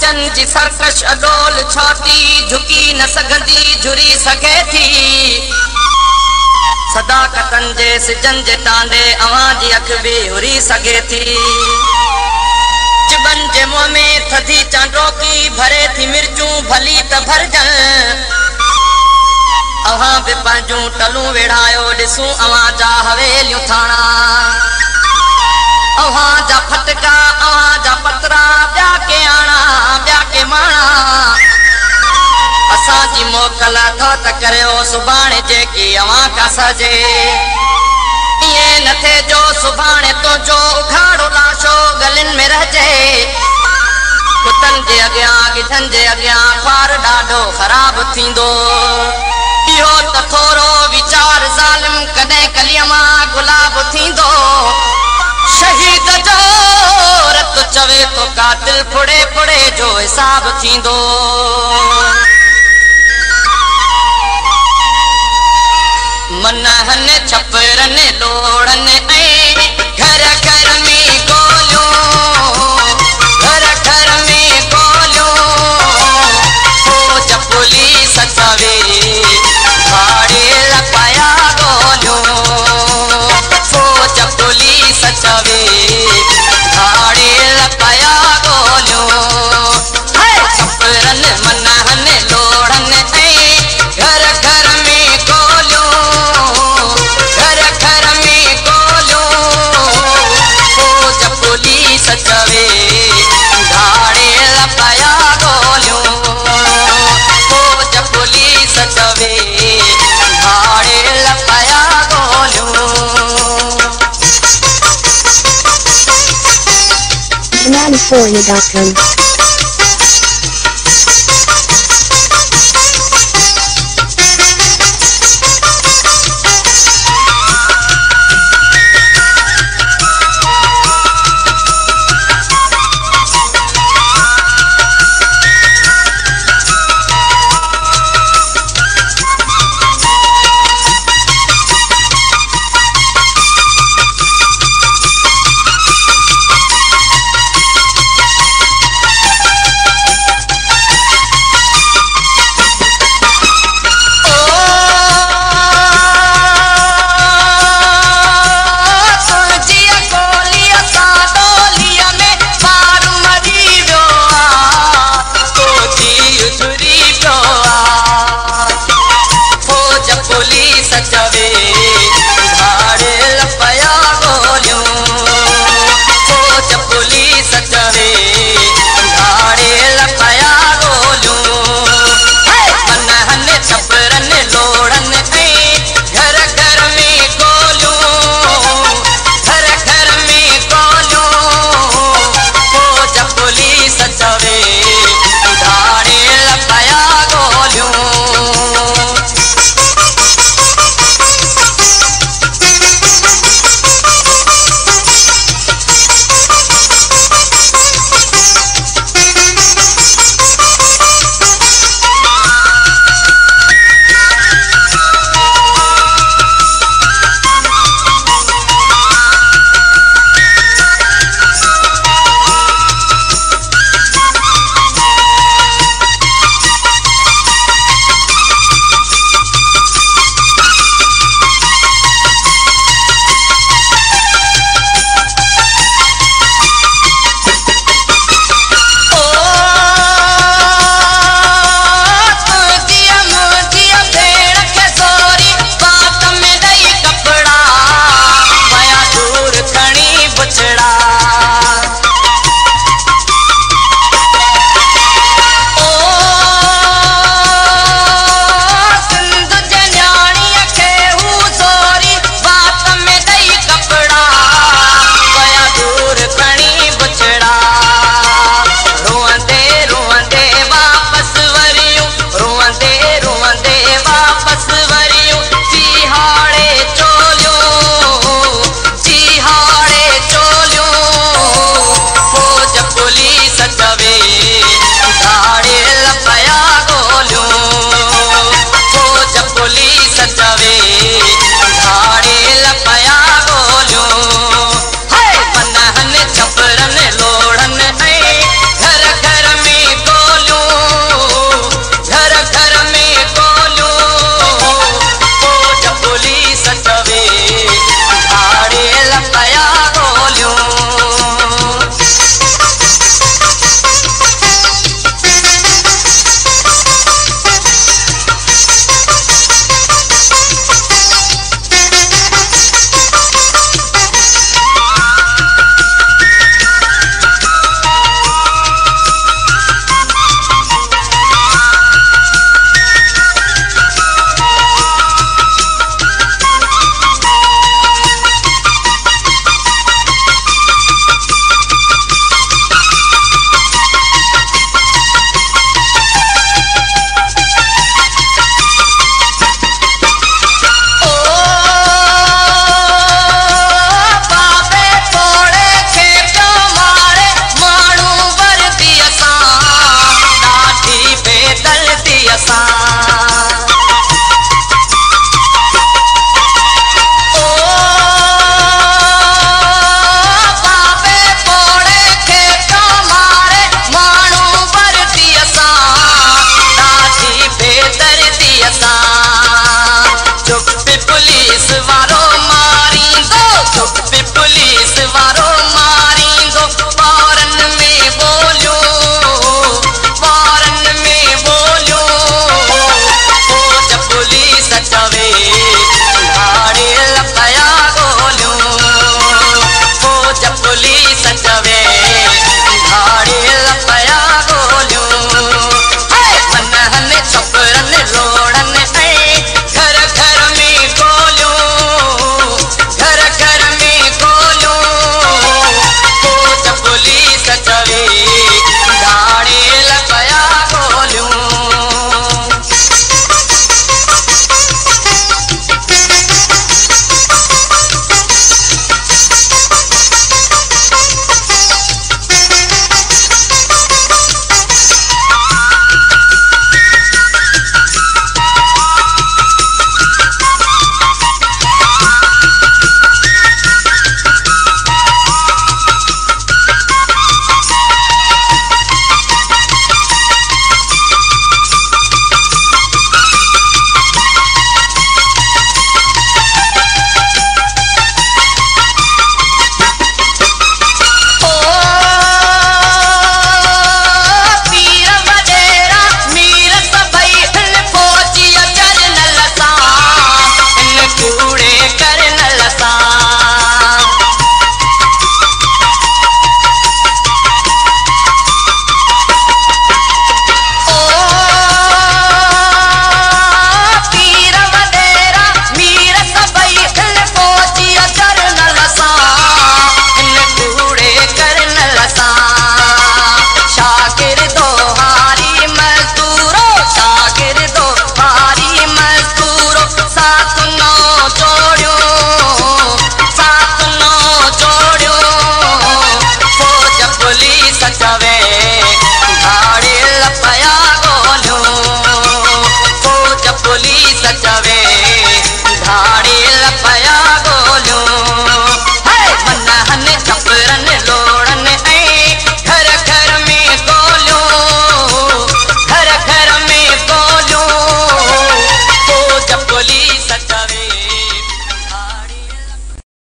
जन जी सरकश अडोल छाती झुकी न सघंदी झुरी सघे थी सदाकतन जे सिजन जे टांडे अवां जी अख भी हुरी सघे थी चिबन जे मुंह में थधी चांडोकी भरे थी मिर्चूं भली त भरजन अवां बि पंहिंजूं टलूं वेढ़ायो ॾिसूं अवां जा हवेलियूं थाणा अवां जा फटका अवां जा पतरा ॿिया के आना ॿिया के माणा असां जी मोकल अथव त करियो सुभाणे जेकी अवां का सजे इएं न थे जो सुभाणे तुंहिंजो उघाड़ो लाशो गलिन में रहिजे कुतन जे अॻियां गिधन जे अॻियां ख्वार ॾाढो ख़राब थींदो इहो त थोरो वीचार ज़ालिम कॾहिं कलीअ मां गुलाब थींदो शहीद जो रत चवे तो कातिल फुड़े फुड़े जो हिसाब थींदो मन हन छपरन लोड़न ऐं घर घर में गोलियूं घर घर में गोलियूं फौज पुलिस चवे भाड़े लपाया गोलियूं फौज पुलिस चवे भाड़े लपाया गोलियूं छपरन मन हन लोड़न ऐं घर घर में गोलियूं घर घर में गोलियूं फौज पुलिस चवे भाड़े लपाया गोलियूं फौज पुलिस चवे भाड़े लपाया गोलियूं Bananafolia.com